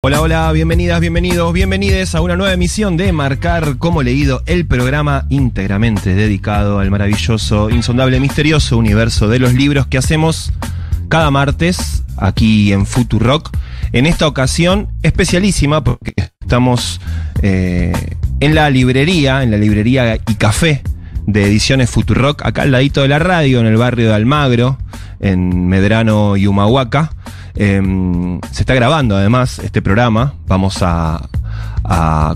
Hola, hola, bienvenidas, bienvenidos, bienvenides a una nueva emisión de Marcar como Leído, el programa íntegramente dedicado al maravilloso, insondable, misterioso universo de los libros que hacemos cada martes aquí en Futurock. En esta ocasión especialísima porque estamos en la librería y café de Ediciones Futurock, acá al ladito de la radio, en el barrio de Almagro, en Medrano y Humahuaca. Se está grabando además este programa, vamos a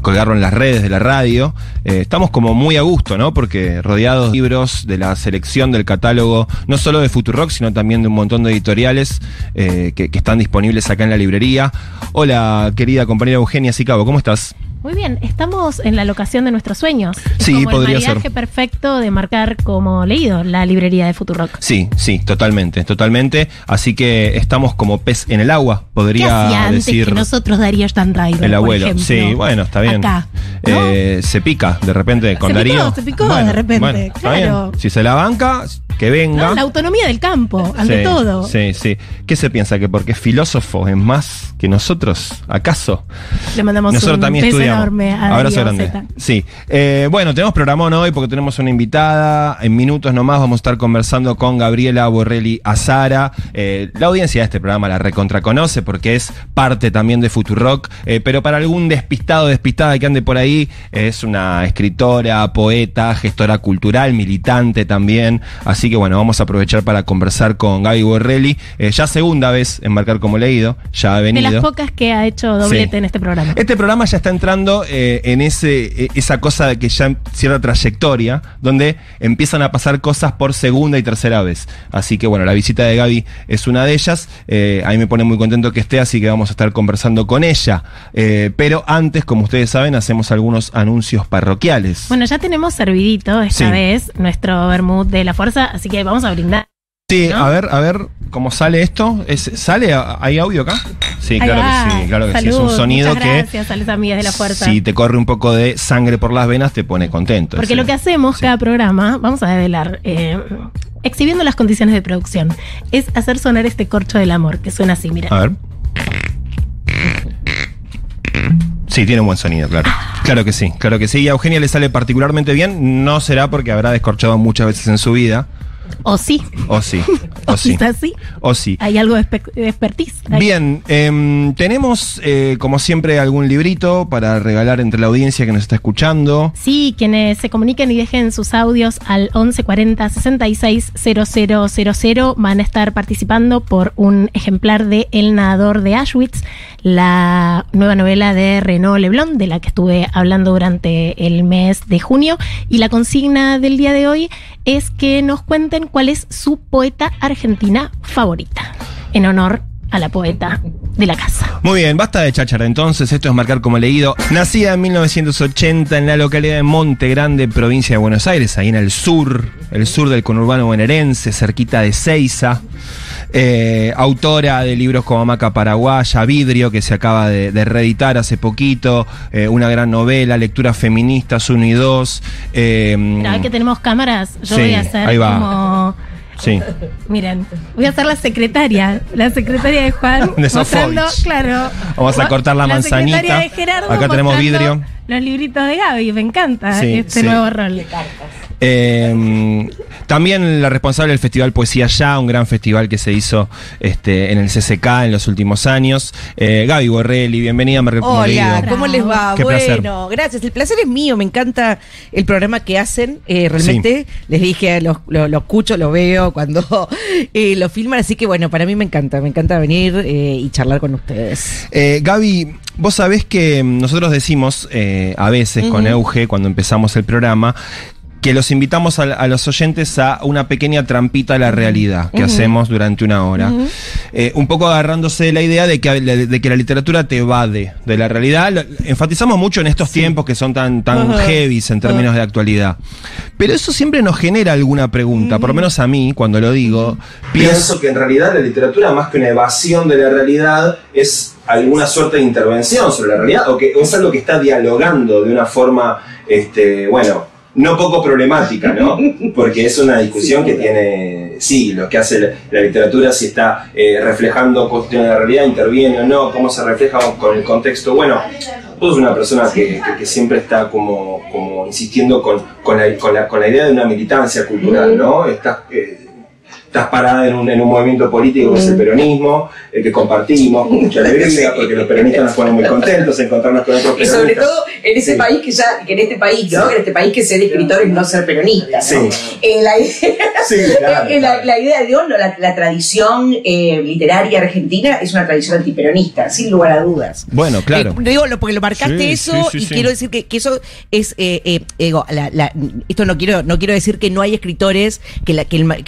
colgarlo en las redes de la radio. Estamos como muy a gusto, ¿no? Porque rodeados de libros de la selección del catálogo, no solo de Futurock, sino también de un montón de editoriales que están disponibles acá en la librería. Hola, querida compañera Eugenia Sicabo, ¿cómo estás? Muy bien, estamos en la locación de nuestros sueños. Sí, como podría ser. El maridaje perfecto de Marcar como Leído, la librería de Futurock. Sí, totalmente. Así que estamos como pez en el agua, podría ¿Qué hacía antes decir que nosotros Darío Stanraiver, el abuelo? por ejemplo? Sí, bueno, está bien. Acá, ¿no? Se pica de repente con Darío. Se picó de repente, está claro. bien. Si se la banca, que venga. No, la autonomía del campo, ante todo. Sí. ¿Qué se piensa? ¿Que porque es filósofo es más que nosotros? ¿Acaso? Le mandamos nosotros un también beso estudiamos. enorme a Abrazo Darío grande. Zeta. Sí. Bueno, tenemos programón hoy porque tenemos una invitada. En minutos nomás vamos a estar conversando con Gabriela Borrelli Azara. La audiencia de este programa la recontraconoce porque es parte también de Futurock. Pero para algún despistada que ande por ahí, es una escritora, poeta, gestora cultural, militante también. Así que bueno, vamos a aprovechar para conversar con Gaby Borrelli. Ya segunda vez en Marcar como Leído. Ya ha venido. De las pocas que ha hecho doblete en este programa. Este programa ya está entrando en esa cosa de que ya cierta trayectoria, donde empiezan a pasar cosas por segunda y tercera vez. Así que bueno, la visita de Gaby es una de ellas. A mí me pone muy contento que esté, así que vamos a estar conversando con ella. Pero antes, como ustedes saben, hacemos algunos anuncios parroquiales. Bueno, ya tenemos servidito esta vez nuestro vermut de la fuerza, así que vamos a brindar. Sí, ¿no? a ver cómo sale esto. ¿Sale? ¿Hay audio acá? Sí, claro que sí. Es un sonido muchas gracias a las amigas de la fuerza. Si te corre un poco de sangre por las venas, te pone contento. Porque lo que hacemos cada programa, vamos a develar, exhibiendo las condiciones de producción, es hacer sonar este corcho del amor, que suena así, mira. A ver. Sí, tiene un buen sonido, claro. Claro que sí. Y a Eugenia le sale particularmente bien. No será porque habrá descorchado muchas veces en su vida. O sí. O sí. Quizás sí. O sí. Hay algo de expertise ahí. Bien, tenemos como siempre algún librito para regalar entre la audiencia que nos está escuchando. Sí, quienes se comuniquen y dejen sus audios al 1140 66 0000 van a estar participando por un ejemplar de El nadador de Auschwitz, la nueva novela de Renaud Leblond, de la que estuve hablando durante el mes de junio. Y la consigna del día de hoy es que nos cuenten cuál es su poeta argentina favorita, en honor a la poeta de la casa. Muy bien, basta de cháchara entonces, esto es Marcar como Leído. Nacida en 1980 en la localidad de Monte Grande, provincia de Buenos Aires, ahí en el sur del conurbano bonaerense, cerquita de Seiza. Autora de libros como Hamaca Paraguaya, Vidrio, que se acaba de reeditar hace poquito, una gran novela, lecturas feministas 1 y 2. Mira, que tenemos cámaras, yo voy a hacer como... Sí. Miren, voy a ser la secretaria de Juan. De mostrando, claro. Vamos a cortar la manzanita. Secretaria de Gerardo. Acá tenemos vidrio. Los libritos de Gaby, me encanta nuevo rol de cartas. También la responsable del Festival Poesía Ya, un gran festival que se hizo en el CCK en los últimos años. Gaby Borrelli, bienvenida a Marcar como Leído. Hola, ¿cómo les va? Qué placer. Bueno, gracias. El placer es mío, me encanta el programa que hacen. Realmente, les dije, lo escucho, lo veo cuando lo filman, así que bueno, para mí me encanta venir y charlar con ustedes. Gaby, vos sabés que nosotros decimos a veces con Euge, cuando empezamos el programa, que los invitamos a los oyentes a una pequeña trampita a la realidad que hacemos durante una hora. Un poco agarrándose de la idea de que la literatura te evade de la realidad. Enfatizamos mucho en estos tiempos que son tan heavies en términos de actualidad. Pero eso siempre nos genera alguna pregunta, por lo menos a mí, cuando lo digo. Pienso que en realidad la literatura, más que una evasión de la realidad, es alguna suerte de intervención sobre la realidad, o que es algo que está dialogando de una forma, no poco problemática, ¿no? Porque es una discusión que tiene, sí, lo que hace la literatura, si está reflejando cuestiones de la realidad, interviene o no, cómo se refleja con el contexto. Bueno, vos sos una persona que siempre está como insistiendo con la idea de una militancia cultural, ¿no? Estás parada en un movimiento político que es el peronismo, que compartimos con mucha alegría, porque los peronistas nos ponen muy contentos de encontrarnos con otros peronistas. Y sobre todo en ese país que en este país, ¿no? En este país que ser escritor es no ser peronista, ¿no? La idea de Dios, la tradición literaria argentina es una tradición antiperonista, sin lugar a dudas. Bueno, claro. Porque lo marcaste y quiero decir que eso es, esto no quiero decir que no hay escritores, que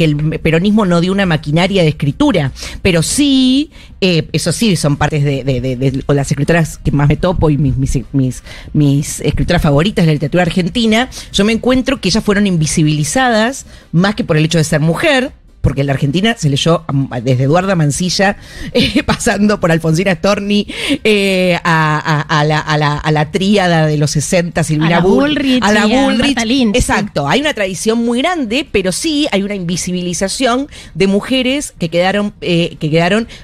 el peronismo no dio una maquinaria de escritura, pero sí, eso sí, son partes de las escritoras que más me topo y mis escritoras favoritas de la literatura argentina. Yo me encuentro que ellas fueron invisibilizadas más que por el hecho de ser mujer, porque en la Argentina se leyó desde Eduarda Mansilla, pasando por Alfonsina Storni, a la tríada de los 60, Silvina Bullrich, a la Bullrich. Lynch, exacto, hay una tradición muy grande, pero sí hay una invisibilización de mujeres que quedaron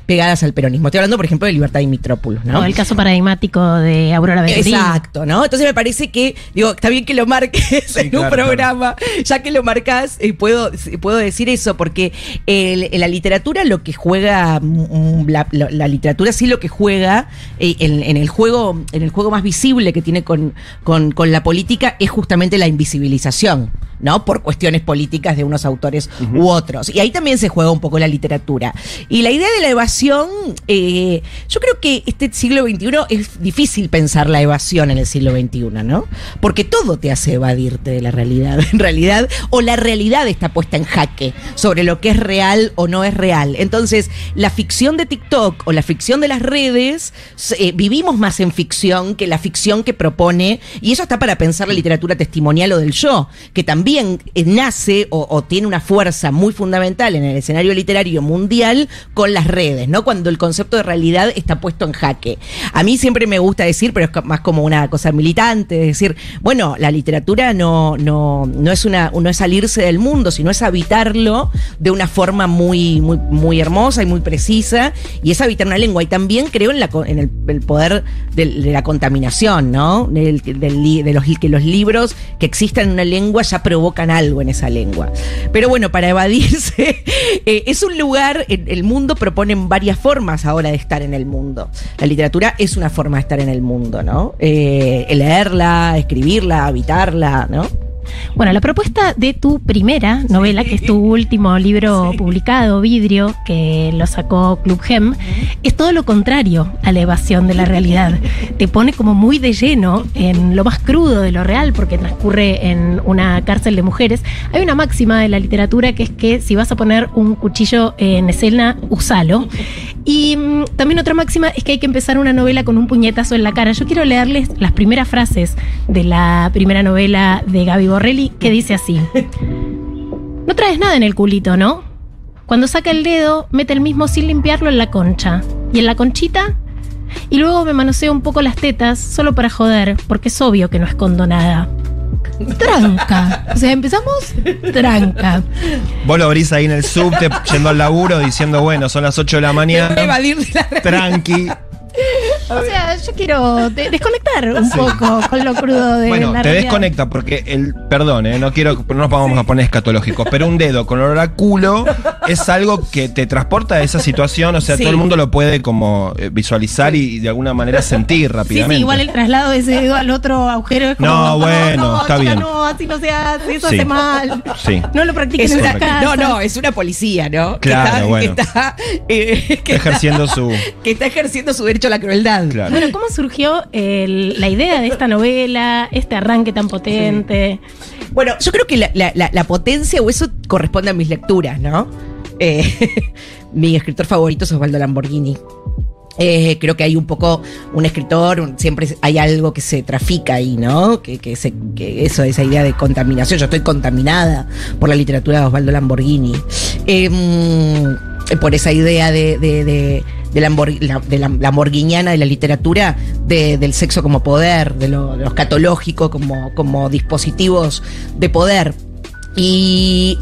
pegadas al peronismo. Estoy hablando, por ejemplo, de Libertad Dimitrópoulou, ¿no? O el caso paradigmático de Aurora Venturini. Exacto, ¿no? Entonces me parece que, está bien que lo marques en un programa, ya que lo marcas, puedo decir eso, porque la literatura lo que juega, la literatura sí lo que juega en el juego más visible que tiene con la política es justamente la invisibilización, ¿no? Por cuestiones políticas de unos autores u otros. Y ahí también se juega un poco la literatura. Y la idea de la evasión, yo creo que este siglo XXI es difícil pensar la evasión en el siglo XXI, ¿no? Porque todo te hace evadirte de la realidad, en realidad, o la realidad está puesta en jaque sobre lo que es real o no es real. Entonces, la ficción de TikTok o la ficción de las redes, vivimos más en ficción que la ficción que propone, y eso está para pensar la literatura testimonial o del yo, que también nace o tiene una fuerza muy fundamental en el escenario literario mundial con las redes, ¿no? Cuando el concepto de realidad está puesto en jaque. A mí siempre me gusta decir, pero es más como una cosa militante, es decir, bueno, la literatura no es salirse del mundo, sino es habitarlo de una forma muy, muy, muy hermosa y muy precisa, y es habitar una lengua. Y también creo en el poder de la contaminación, ¿no? Que los libros que existan en una lengua ya provocan algo en esa lengua. Pero bueno, para evadirse, es un lugar, el mundo propone varias formas ahora de estar en el mundo. La literatura es una forma de estar en el mundo, ¿no? Leerla, escribirla, habitarla, ¿no? Bueno, la propuesta de tu primera novela, que es tu último libro publicado, Vidrio, que lo sacó Club Gem, es todo lo contrario a la evasión de la realidad. Te pone como muy de lleno en lo más crudo de lo real, porque transcurre en una cárcel de mujeres. Hay una máxima de la literatura que es que si vas a poner un cuchillo en escena, usalo. Y también otra máxima es que hay que empezar una novela con un puñetazo en la cara. Yo quiero leerles las primeras frases de la primera novela de Gaby Borrelli, que dice así: no traes nada en el culito, ¿no? Cuando saca el dedo, mete el mismo sin limpiarlo en la concha. Y en la conchita, y luego me manoseo un poco las tetas, solo para joder, porque es obvio que no escondo nada. Tranca. O sea, empezamos tranca. Vos lo abrís ahí en el subte, yendo al laburo, diciendo, bueno, son las 8 de la mañana. Tranqui. O sea, yo quiero desconectar un poco con lo crudo de bueno, la te realidad. desconecta porque perdón, no nos vamos a poner escatológicos, pero un dedo con olor a culo es algo que te transporta a esa situación, o sea, sí. Todo el mundo lo puede como visualizar y de alguna manera sentir rápidamente. Sí, igual el traslado de ese dedo al otro agujero es como... No, bueno, está chica, bien. No, así no se hace, eso Sí. hace mal. Sí. No lo practiquen en esa casa. No, es una policía, ¿no? Claro, bueno. Que está ejerciendo su derecho a la crueldad. Claro. Bueno, ¿cómo surgió la idea de esta novela, este arranque tan potente? Bueno, yo creo que la potencia o eso corresponde a mis lecturas, ¿no? Mi escritor favorito es Osvaldo Lamborghini. Creo que hay un poco un escritor, siempre hay algo que se trafica ahí, ¿no? Que esa idea de contaminación. Yo estoy contaminada por la literatura de Osvaldo Lamborghini. por esa idea de la lamborghiniana de la literatura, del sexo como poder, de lo escatológico como dispositivos de poder. Y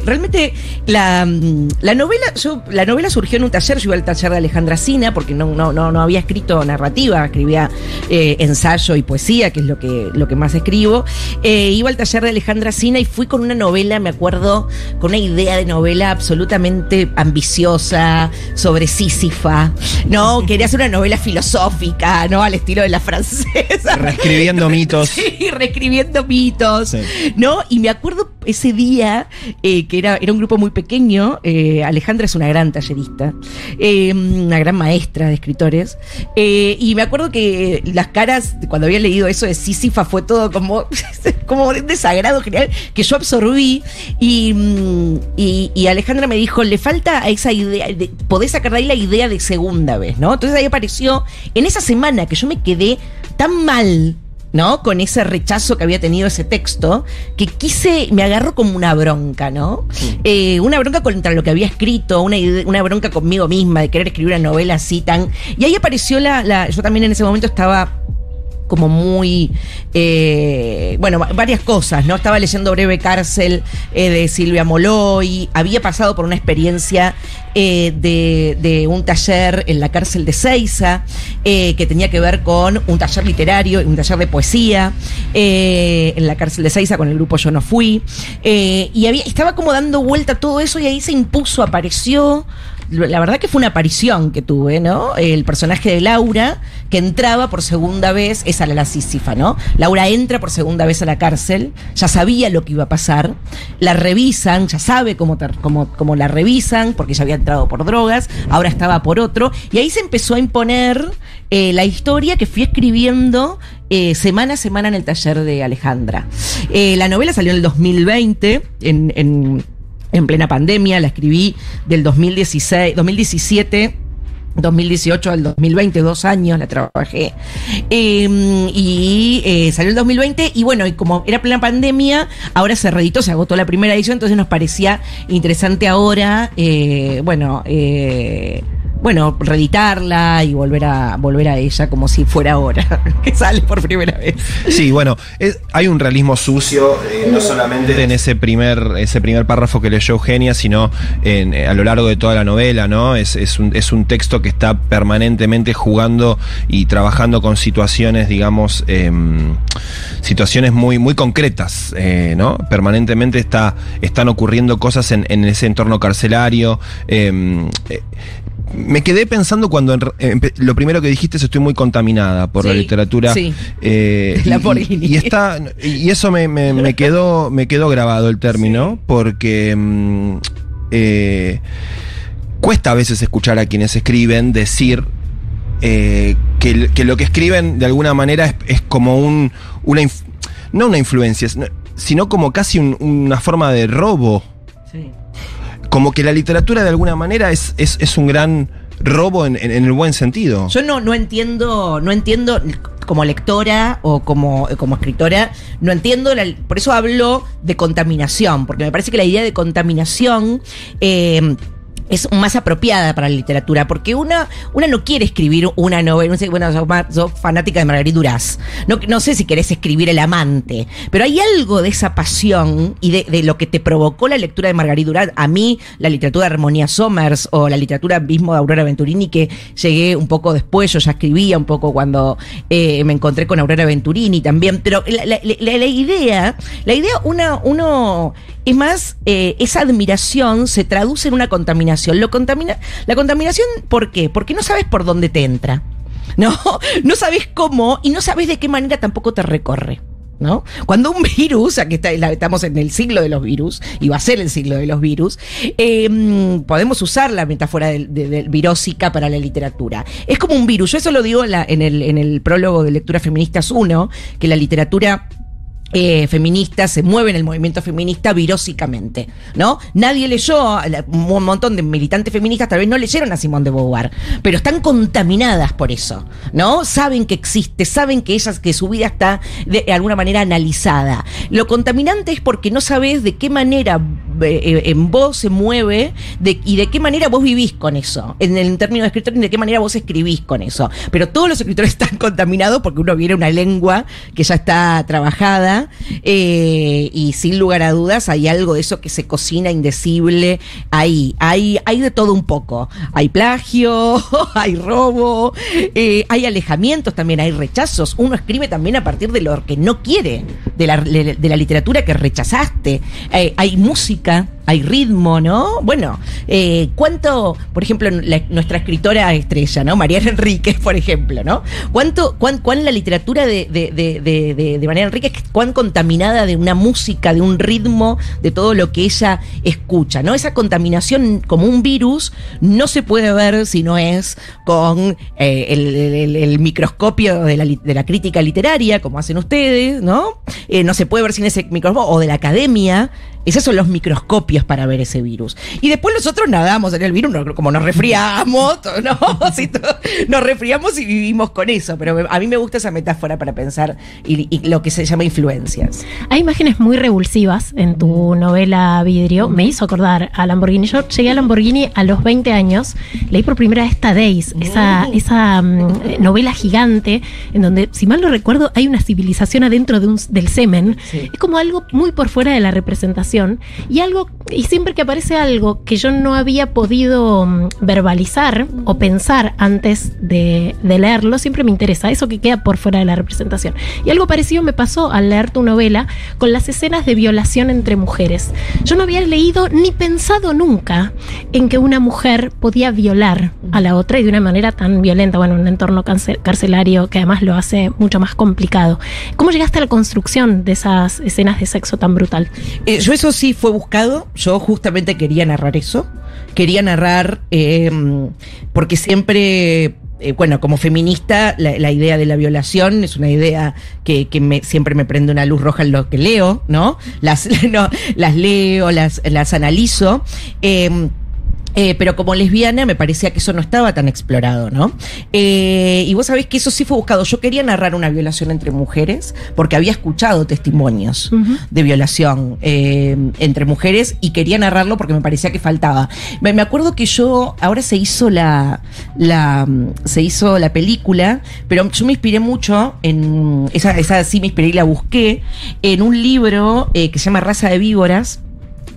realmente la novela surgió en un taller. Yo iba al taller de Alejandra Sina porque no había escrito narrativa, escribía ensayo y poesía, que es lo que más escribo. Iba al taller de Alejandra Sina y fui con una novela, me acuerdo, con una idea de novela absolutamente ambiciosa sobre Sísifa, ¿no? Quería hacer una novela filosófica, ¿no? Al estilo de la francesa. Reescribiendo mitos. Sí, reescribiendo mitos, sí. ¿No? Y me acuerdo ese día, que era un grupo muy pequeño. Alejandra es una gran tallerista, una gran maestra de escritores, y me acuerdo que las caras, cuando había leído eso de Sísifa, fue todo como un desagrado general que yo absorbí, y Alejandra me dijo, le falta a esa idea, podés sacar de ahí la idea de segunda vez, ¿no? Entonces ahí apareció, en esa semana que yo me quedé tan mal, ¿no? Con ese rechazo que había tenido ese texto, que me agarró como una bronca, ¿no? Sí. Una bronca contra lo que había escrito, una bronca conmigo misma de querer escribir una novela así tan... Y ahí apareció yo también en ese momento estaba como muy... varias cosas, ¿no? Estaba leyendo Breve Cárcel de Silvia Molloy, había pasado por una experiencia de un taller en la cárcel de Seiza, que tenía que ver con un taller literario, un taller de poesía, en la cárcel de Seiza con el grupo Yo No Fui, y estaba como dando vuelta todo eso, y ahí se impuso, apareció... La verdad que fue una aparición que tuve, ¿no? El personaje de Laura, que entraba por segunda vez, esa era la Sísifa, ¿no? Laura entra por segunda vez a la cárcel, ya sabía lo que iba a pasar, la revisan, ya sabe cómo la revisan, porque ya había entrado por drogas, ahora estaba por otro, y ahí se empezó a imponer la historia que fui escribiendo semana a semana en el taller de Alejandra. La novela salió en el 2020, en plena pandemia, la escribí del 2017, 2018 al 2020, 2 años la trabajé, y salió el 2020, y bueno, y como era plena pandemia, ahora se reeditó, se agotó la primera edición, entonces nos parecía interesante ahora, reeditarla y volver a ella como si fuera ahora que sale por primera vez. Sí, bueno, hay un realismo sucio, no solamente en ese primer párrafo que leyó Eugenia, sino a lo largo de toda la novela, ¿no? Es un texto que está permanentemente jugando y trabajando con situaciones, digamos, situaciones muy, muy concretas, ¿no? Permanentemente están ocurriendo cosas en ese entorno carcelario. Me quedé pensando cuando lo primero que dijiste es: estoy muy contaminada por la literatura. Sí. Y eso me quedó grabado el término, porque cuesta a veces escuchar a quienes escriben decir que lo que escriben de alguna manera es como no una influencia, sino como casi una forma de robo. Sí. Como que la literatura de alguna manera es un gran robo en el buen sentido. Yo no entiendo como lectora o como escritora, no entiendo, por eso hablo de contaminación, porque me parece que la idea de contaminación es más apropiada para la literatura, porque una no quiere escribir una novela. Sos fanática de Marguerite Duras. No sé si querés escribir El amante, pero hay algo de esa pasión y de lo que te provocó la lectura de Marguerite Duras. A mí, la literatura de Harmonia Somers o la literatura mismo de Aurora Venturini, que llegué un poco después, yo ya escribía un poco cuando me encontré con Aurora Venturini también, pero la idea, uno es más, esa admiración se traduce en una contaminación. La contaminación, ¿por qué? Porque no sabes por dónde te entra, ¿no? No sabes cómo y no sabes de qué manera tampoco te recorre, ¿no? Cuando un virus, aquí estamos en el siglo de los virus, y va a ser el siglo de los virus, podemos usar la metáfora del virósica para la literatura. Es como un virus. Yo eso lo digo en el prólogo de Lecturas Feministas 1, que la literatura feminista se mueve en el movimiento feminista virósicamente, ¿no? Nadie leyó, un montón de militantes feministas tal vez no leyeron a Simone de Beauvoir, pero están contaminadas por eso, ¿no? Saben que existe, saben que su vida está de alguna manera analizada. Lo contaminante es porque no sabes de qué manera en vos se mueve y de qué manera vos vivís con eso, en el término de escritor, y de qué manera vos escribís con eso. Pero todos los escritores están contaminados porque uno viene una lengua que ya está trabajada, y sin lugar a dudas hay algo de eso que se cocina indecible ahí. Hay de todo un poco. Hay plagio, hay robo, hay alejamientos también, hay rechazos. Uno escribe también a partir de lo que no quiere, de la literatura que rechazaste. Hay música, hay ritmo, ¿no? Bueno, ¿cuánto, por ejemplo, nuestra escritora estrella, ¿no? Mariana Enríquez, por ejemplo, ¿no? ¿Cuán la literatura de Mariana Enríquez, cuán contaminada de una música, de un ritmo, de todo lo que ella escucha, ¿no? Esa contaminación como un virus no se puede ver si no es con el microscopio de la crítica literaria, como hacen ustedes, ¿no? No se puede ver sin ese microscopio, o de la academia. Esos son los microscopios para ver ese virus. Y después nosotros nadamos en el virus, como nos resfriamos, ¿no? Sí, nos resfriamos y vivimos con eso. Pero a mí me gusta esa metáfora para pensar y lo que se llama influencias. Hay imágenes muy revulsivas en tu novela Vidrio. Me hizo acordar a Lamborghini. Yo llegué a Lamborghini a los 20 años. Leí por primera vez Days, esa novela gigante en donde, si mal no recuerdo, hay una civilización adentro del semen. Sí. Es como algo muy por fuera de la representación. Y siempre que aparece algo que yo no había podido verbalizar o pensar antes de leerlo, siempre me interesa eso que queda por fuera de la representación. Y algo parecido me pasó al leer tu novela con las escenas de violación entre mujeres. Yo no había leído ni pensado nunca en que una mujer podía violar a la otra, y de una manera tan violenta, bueno, en un entorno carcelario que además lo hace mucho más complicado. ¿Cómo llegaste a la construcción de esas escenas de sexo tan brutal? Yo eso sí fue buscado. Yo justamente quería narrar eso. Quería narrar porque siempre... bueno, como feminista, la idea de la violación es una idea que siempre me prende una luz roja en lo que leo, ¿no? Las leo, las analizo. Pero como lesbiana me parecía que eso no estaba tan explorado, ¿no? Y vos sabés que eso sí fue buscado. Yo quería narrar una violación entre mujeres porque había escuchado testimonios de violación entre mujeres y quería narrarlo porque me parecía que faltaba. Me acuerdo que ahora se hizo la película, pero yo me inspiré mucho en esa sí me inspiré y la busqué en un libro que se llama Raza de Víboras,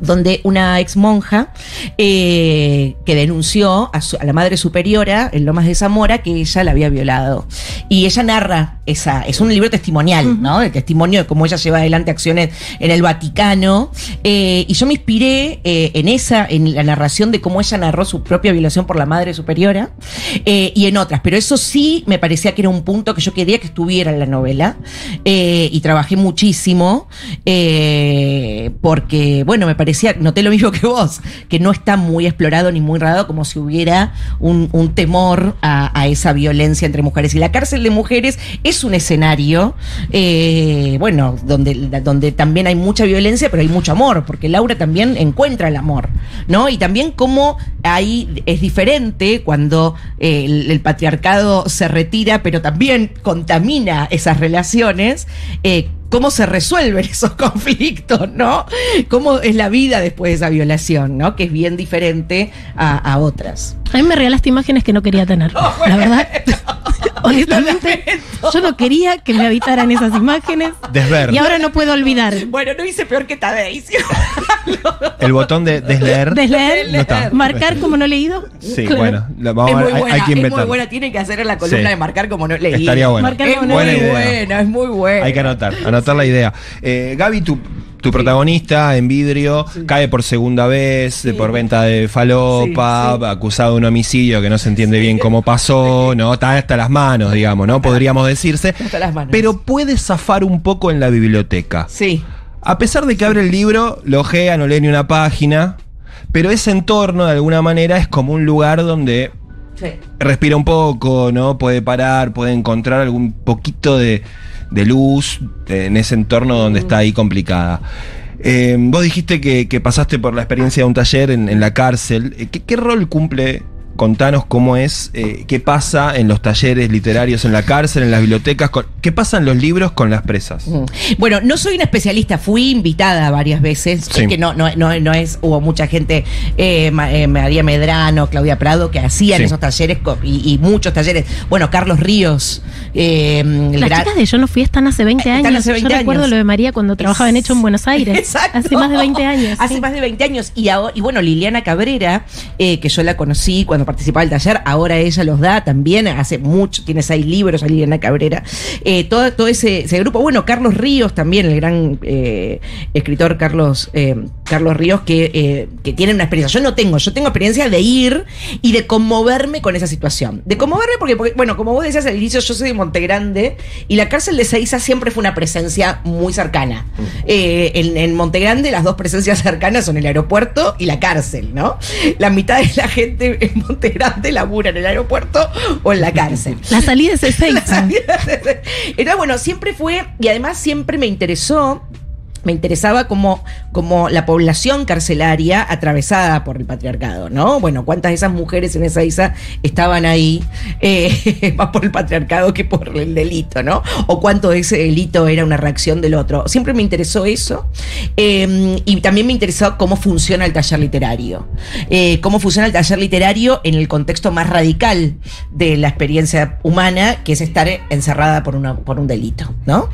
donde una ex monja que denunció a la madre superiora en Lomas de Zamora que ella la había violado. Y ella narra es un libro testimonial, ¿no? El testimonio de cómo ella lleva adelante acciones en el Vaticano. Y yo me inspiré en la narración de cómo ella narró su propia violación por la madre superiora, y en otras. Pero eso sí me parecía que era un punto que yo quería que estuviera en la novela. Y trabajé muchísimo, porque, bueno, me parecía, noté lo mismo que vos, que no está muy explorado ni muy radado, como si hubiera un temor a esa violencia entre mujeres. Y la cárcel de mujeres es un escenario, bueno, donde también hay mucha violencia, pero hay mucho amor, porque Laura también encuentra el amor, ¿no? Y también cómo ahí es diferente cuando el patriarcado se retira, pero también contamina esas relaciones. Cómo se resuelven esos conflictos, ¿no? Cómo es la vida después de esa violación, ¿no? Que es bien diferente a otras. A mí me regalaste imágenes que no quería tener, la verdad. Honestamente, yo no quería que me habitaran esas imágenes. Desver. Y ahora no puedo olvidar. Bueno, no hice peor que Tadei. El botón de desleer. Desleer. No está. Marcar como no leído. Sí, claro. Bueno, vamos a ver, hay que inventar. Es muy buena, tienen que hacer en la columna de marcar como no leí. Estaría bueno. Marcar como no leí. Es muy buena. Hay que anotar la idea. Gaby, tu protagonista en Vidrio cae por segunda vez por venta de falopa, acusado de un homicidio que no se entiende bien cómo pasó, ¿no? Está hasta las manos, digamos, ¿no? Podríamos decirse. Hasta las manos. Pero puede zafar un poco en la biblioteca. Sí. A pesar de que abre el libro, lo ojea, no lee ni una página, pero ese entorno de alguna manera es como un lugar donde respira un poco, ¿no? Puede parar, puede encontrar algún poquito de luz en ese entorno donde está ahí complicada. Vos dijiste que pasaste por la experiencia de un taller en la cárcel. ¿Qué rol cumple contanos cómo es, qué pasa en los talleres literarios en la cárcel, en las bibliotecas, qué pasa en los libros con las presas. Bueno, no soy una especialista, fui invitada varias veces, Sí. que no es, hubo mucha gente, María Medrano, Claudia Prado, que hacían Sí. esos talleres y muchos talleres. Bueno, Carlos Ríos. Las chicas de Yo no fui están hace 20 años. Están hace 20 Yo recuerdo años. lo de María cuando trabajaba en Hecho en Buenos Aires. Exacto. Hace más de 20 años. Hace sí. más de 20 años. Y bueno, Liliana Cabrera, que yo la conocí cuando participaba del taller, ahora ella los da también, hace mucho, tiene 6 libros, a Liliana Cabrera. Todo ese grupo. Bueno, Carlos Ríos también, el gran escritor Carlos Ríos, que tiene una experiencia. Yo tengo experiencia de ir y de conmoverme con esa situación. De conmoverme porque bueno, como vos decías al inicio, yo soy de Montegrande y la cárcel de Ezeiza siempre fue una presencia muy cercana. En Montegrande las dos presencias cercanas son el aeropuerto y la cárcel, ¿no? La mitad de la gente en Montegrande labura en el aeropuerto o en la cárcel. La salida es Ezeiza. Entonces, bueno, siempre fue, y además siempre me interesaba como la población carcelaria atravesada por el patriarcado, ¿no? Bueno, cuántas de esas mujeres en Ezeiza estaban ahí más por el patriarcado que por el delito, ¿no? O cuánto de ese delito era una reacción del otro. Siempre me interesó eso. Y también me interesó cómo funciona el taller literario. Cómo funciona el taller literario en el contexto más radical de la experiencia humana, que es estar encerrada por un delito, ¿no?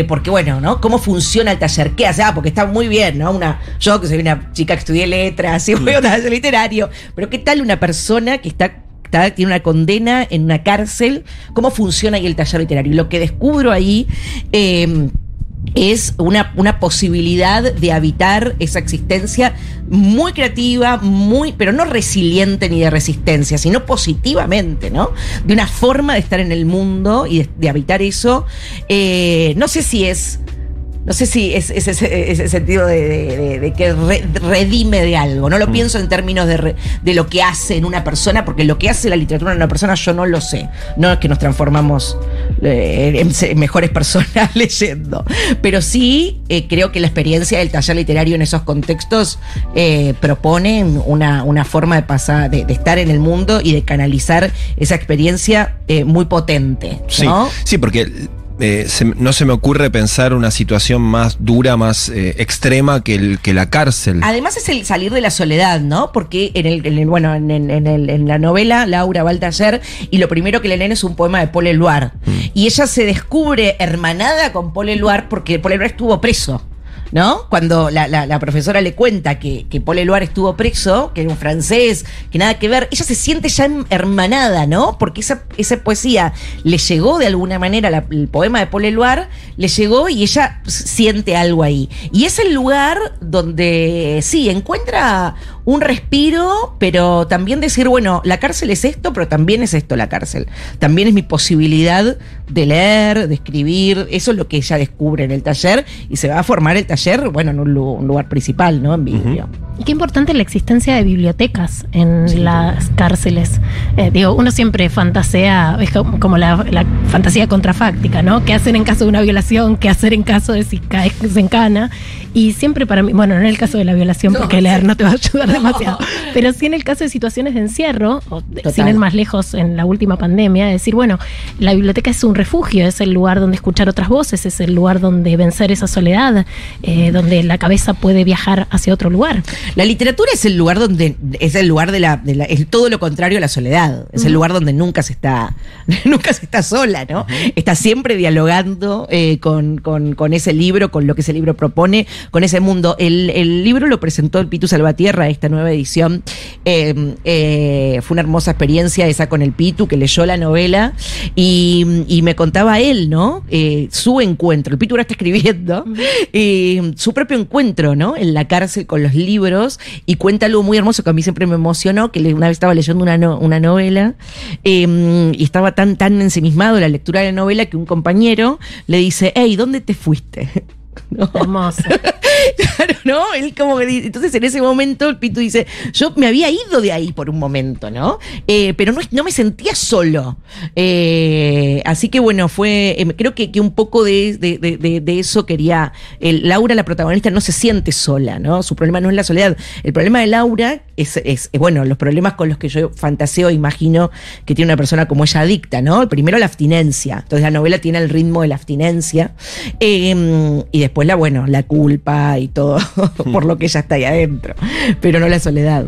Porque, bueno, ¿no? Cómo funciona el taller, ¿qué hace? Porque está muy bien, ¿no? Yo que soy una chica que estudié letras y voy a un taller literario, pero ¿qué tal una persona que tiene una condena en una cárcel? ¿Cómo funciona ahí el taller literario? Y lo que descubro ahí es una posibilidad de habitar esa existencia muy creativa, pero no resiliente ni de resistencia, sino positivamente, ¿no? De una forma de estar en el mundo y de habitar eso. No sé si es ese sentido de que redime de algo. No lo pienso en términos de lo que hace en una persona, porque lo que hace la literatura en una persona yo no lo sé. No es que nos transformamos en mejores personas leyendo. Pero sí creo que la experiencia del taller literario en esos contextos propone una forma de pasar, de estar en el mundo y de canalizar esa experiencia muy potente, ¿no? Sí, porque no se me ocurre pensar una situación más dura, más extrema que la cárcel. Además es el salir de la soledad, ¿no? Porque en la novela Laura va al taller y lo primero que le leen es un poema de Paul Éluard. Y ella se descubre hermanada con Paul Éluard porque Paul Éluard estuvo preso, ¿no? Cuando la profesora le cuenta que Paul Éluard estuvo preso, que era un francés, que nada que ver, ella se siente ya hermanada, ¿no? Porque esa poesía le llegó de alguna manera, el poema de Paul Éluard le llegó y ella siente algo ahí. Y es el lugar donde sí, encuentra un respiro, pero también decir, bueno, la cárcel es esto, pero también es esto la cárcel. También es mi posibilidad de leer, de escribir. Eso es lo que ella descubre en el taller y se va a formar el taller, bueno, en un lugar principal, ¿no? En Vidrio. Y qué importante la existencia de bibliotecas en las cárceles. Uno siempre fantasea, es como la fantasía contrafáctica, ¿no? ¿Qué hacer en caso de una violación? ¿Qué hacer en caso de si caes en cana? Y siempre para mí, bueno, no en el caso de la violación, porque leer no te va a ayudar demasiado, pero sí en el caso de situaciones de encierro, sin ir más lejos en la última pandemia, decir, bueno, la biblioteca es un refugio, es el lugar donde escuchar otras voces, es el lugar donde vencer esa soledad, donde la cabeza puede viajar hacia otro lugar. La literatura es el lugar de es todo lo contrario a la soledad. Es el lugar donde nunca se está sola, ¿no? Está siempre dialogando con ese libro, con lo que ese libro propone, con ese mundo. El libro lo presentó el Pitu Salvatierra, esta nueva edición. Fue una hermosa experiencia esa con el Pitu, que leyó la novela y me contaba él, ¿no? Su encuentro. El Pitu ahora está escribiendo su propio encuentro, ¿no? En la cárcel con los libros, y cuenta algo muy hermoso que a mí siempre me emocionó, que una vez estaba leyendo una novela y estaba tan ensimismado en la lectura de la novela que un compañero le dice, hey, ¿dónde te fuiste? ¿No? Hermoso. Claro, ¿no? Él como que dice, entonces en ese momento el Pitu dice, yo me había ido de ahí por un momento, ¿no? Pero no me sentía solo. Así que bueno, fue, creo que un poco de eso quería, Laura, la protagonista, no se siente sola, ¿no? Su problema no es la soledad. El problema de Laura es bueno, los problemas con los que yo fantaseo, imagino que tiene una persona como ella adicta, ¿no? El primero, la abstinencia. Entonces la novela tiene el ritmo de la abstinencia. Y después la culpa y todo por lo que ella está ahí adentro, pero no la soledad.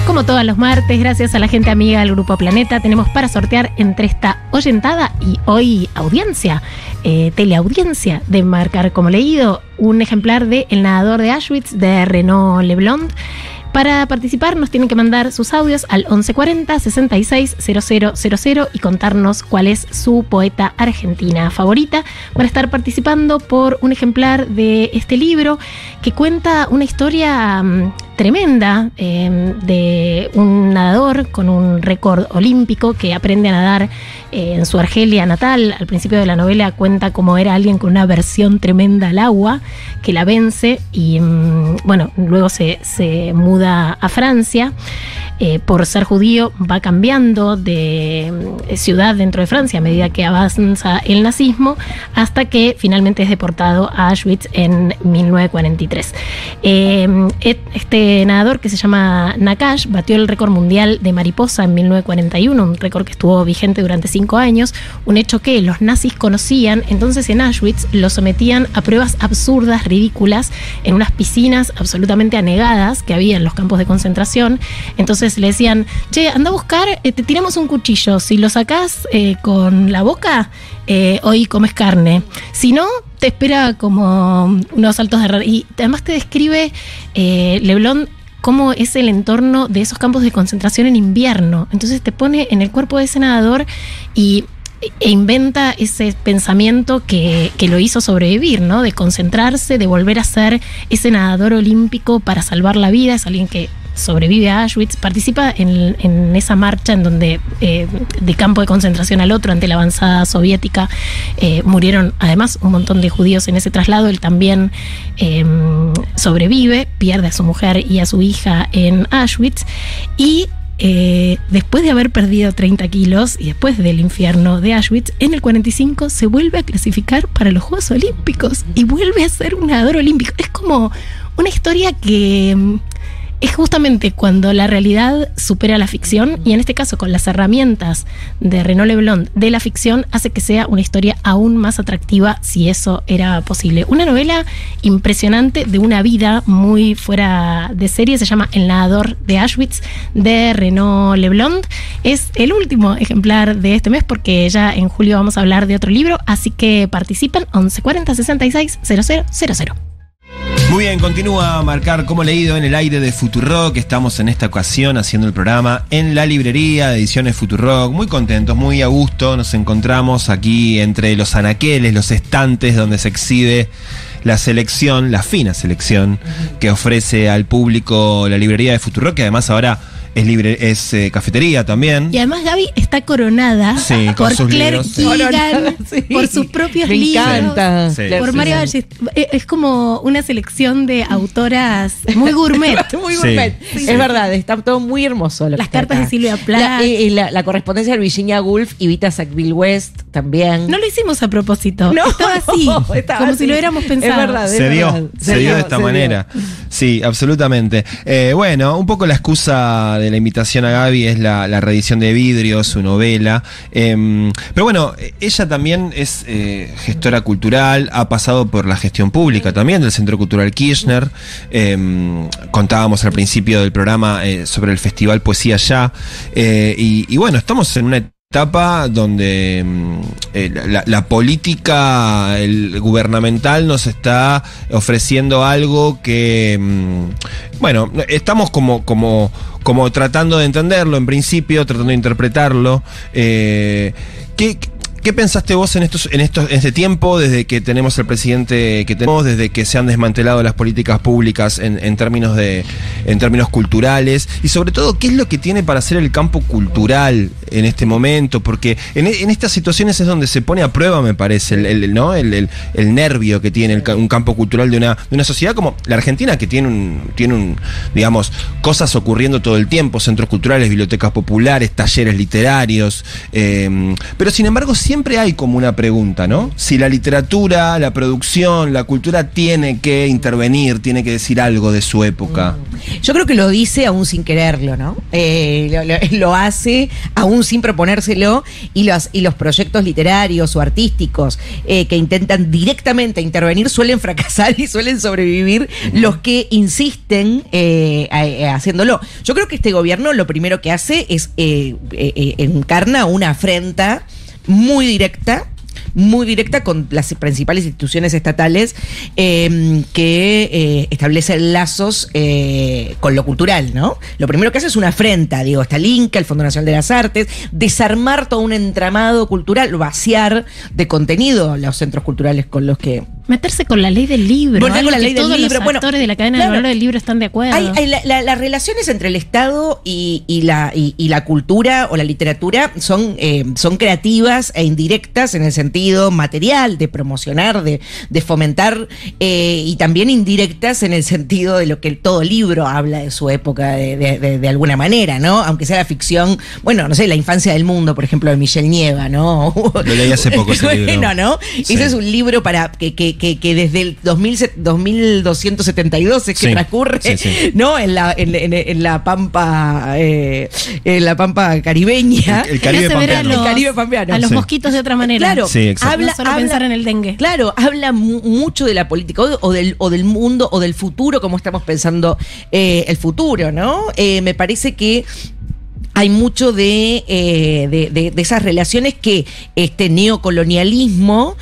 Como todos los martes, gracias a la gente amiga del Grupo Planeta, tenemos para sortear entre esta oyentada y hoy audiencia, teleaudiencia de Marcar como Leído, un ejemplar de El nadador de Auschwitz de Renaud Leblond. Para participar nos tienen que mandar sus audios al 1140 66 000 y contarnos cuál es su poeta argentina favorita. Van a estar participando por un ejemplar de este libro que cuenta una historia tremenda de un nadador con un récord olímpico que aprende a nadar en su Argelia natal. Al principio de la novela cuenta cómo era alguien con una aversión tremenda al agua, que la vence y luego se muda a Francia. Por ser judío va cambiando de ciudad dentro de Francia a medida que avanza el nazismo, hasta que finalmente es deportado a Auschwitz en 1943. Este nadador, que se llama Nakash, batió el récord mundial de mariposa en 1941, un récord que estuvo vigente durante 5 años, un hecho que los nazis conocían. Entonces en Auschwitz lo sometían a pruebas absurdas, ridículas, en unas piscinas absolutamente anegadas que había en los campos de concentración. Entonces le decían, che, anda a buscar, te tiramos un cuchillo, si lo sacás con la boca, hoy comes carne, si no, te espera como unos saltos de error. Y además te describe Leblond cómo es el entorno de esos campos de concentración en invierno. Entonces te pone en el cuerpo de ese nadador e inventa ese pensamiento que lo hizo sobrevivir, ¿no? De concentrarse, de volver a ser ese nadador olímpico para salvar la vida. Es alguien que sobrevive a Auschwitz, participa en esa marcha en donde de campo de concentración al otro ante la avanzada soviética murieron además un montón de judíos en ese traslado. Él también sobrevive, pierde a su mujer y a su hija en Auschwitz y después de haber perdido 30 kilos y después del infierno de Auschwitz, en el 45 se vuelve a clasificar para los Juegos Olímpicos y vuelve a ser un nadador olímpico. Es como una historia que es justamente cuando la realidad supera la ficción, y en este caso con las herramientas de Renaud Leblond de la ficción, hace que sea una historia aún más atractiva, si eso era posible. Una novela impresionante de una vida muy fuera de serie, se llama El nadador de Auschwitz de Renaud Leblond. Es el último ejemplar de este mes porque ya en julio vamos a hablar de otro libro, así que participen 1140 66 000. Muy bien, continúa a Marcar como Leído en el aire de Futurock. Estamos en esta ocasión haciendo el programa en la librería de Ediciones Futurock. Muy contentos, muy a gusto. Nos encontramos aquí entre los anaqueles, los estantes donde se exhibe la selección, la fina selección que ofrece al público la librería de Futurock, que además ahora es cafetería también. Y además Gaby está coronada por Claire Keegan, por sus propios libros. Me encanta. Sí, por Mario Ballester. Es como una selección de autoras muy gourmet. Muy gourmet. Sí. Es verdad, está todo muy hermoso. Las cartas de Silvia Plath. La correspondencia de Virginia Woolf y Vita Sackville-West también. No lo hicimos a propósito. No, estaba así. Como así. Si lo hubiéramos pensado. Es verdad. Se dio de esta manera. Sí, absolutamente. Bueno, un poco la excusa de la invitación a Gaby es la reedición de Vidrio, su novela. Pero bueno, ella también es gestora cultural, ha pasado por la gestión pública también del Centro Cultural Kirchner. Contábamos al principio del programa sobre el Festival Poesía Ya. Y bueno, estamos en una etapa donde la política gubernamental nos está ofreciendo algo que, bueno, estamos como tratando de entenderlo en principio, tratando de interpretarlo. ¿Qué pensaste vos en este tiempo, desde que tenemos el presidente que tenemos, desde que se han desmantelado las políticas públicas en términos culturales? Y sobre todo, ¿qué es lo que tiene para hacer el campo cultural en este momento? Porque en estas situaciones es donde se pone a prueba, me parece, el nervio que tiene un campo cultural de una sociedad como la Argentina, que tiene digamos, cosas ocurriendo todo el tiempo, centros culturales, bibliotecas populares, talleres literarios, pero sin embargo siempre hay como una pregunta, ¿no? Si la literatura, la producción, la cultura tiene que intervenir, tiene que decir algo de su época. Yo creo que lo dice aún sin quererlo, ¿no? Lo hace aún sin proponérselo, y los proyectos literarios o artísticos que intentan directamente intervenir suelen fracasar y suelen sobrevivir los que insisten haciéndolo. Yo creo que este gobierno lo primero que hace es encarna una afrenta muy directa con las principales instituciones estatales que establecen lazos con lo cultural, ¿no? Lo primero que hace es una afrenta, digo, está el Inca, el Fondo Nacional de las Artes, desarmar todo un entramado cultural, vaciar de contenido los centros culturales con los que... Meterse con la ley del libro. Con la ley del libro. Los actores de la cadena de valor del libro están de acuerdo. Las relaciones entre el Estado y la cultura o la literatura son creativas e indirectas en el sentido material, de promocionar, de fomentar, y también indirectas en el sentido de lo que todo libro habla de su época de alguna manera, ¿no? Aunque sea la ficción, bueno, no sé, La infancia del mundo, por ejemplo, de Michel Nieva, ¿no? Lo leí hace poco ese libro. Bueno, ¿no? Sí. Ese es un libro para que desde el 2272 es que transcurre, ¿no? En la pampa caribeña. El Caribe pampeano. El Caribe pampeano. A los mosquitos de otra manera. Claro, sí, exacto. No solo pensar en el dengue. Claro, habla mucho de la política o del mundo o del futuro, como estamos pensando el futuro, ¿no? Me parece que hay mucho de esas relaciones que este neocolonialismo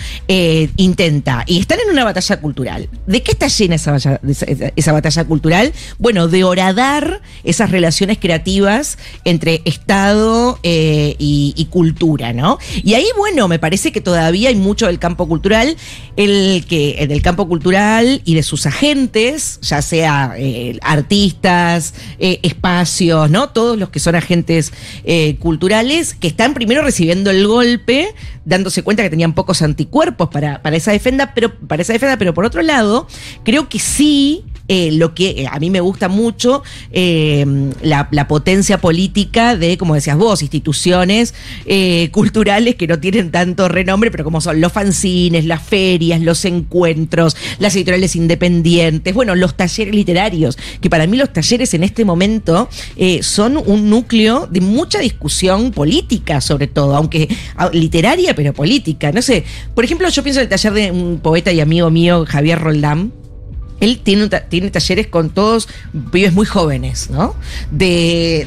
intenta, y están en una batalla cultural. ¿De qué está llena esa batalla cultural? Bueno, de horadar esas relaciones creativas entre Estado y cultura, ¿no? Y ahí, bueno, me parece que todavía hay mucho del campo cultural, del campo cultural y de sus agentes, ya sea artistas, espacios, ¿no? Todos los que son agentes culturales, que están primero recibiendo el golpe, dándose cuenta que tenían pocos anticuerpos para esa defensa, pero por otro lado, creo que sí. Lo que a mí me gusta mucho, la potencia política de, como decías vos, instituciones culturales que no tienen tanto renombre, pero como son los fanzines, las ferias, los encuentros, las editoriales independientes, bueno, los talleres literarios, que para mí los talleres en este momento son un núcleo de mucha discusión política, sobre todo, aunque literaria, pero política. No sé, por ejemplo, yo pienso en el taller de un poeta y amigo mío, Javier Roldán. Él tiene talleres con todos pibes muy jóvenes, ¿no? De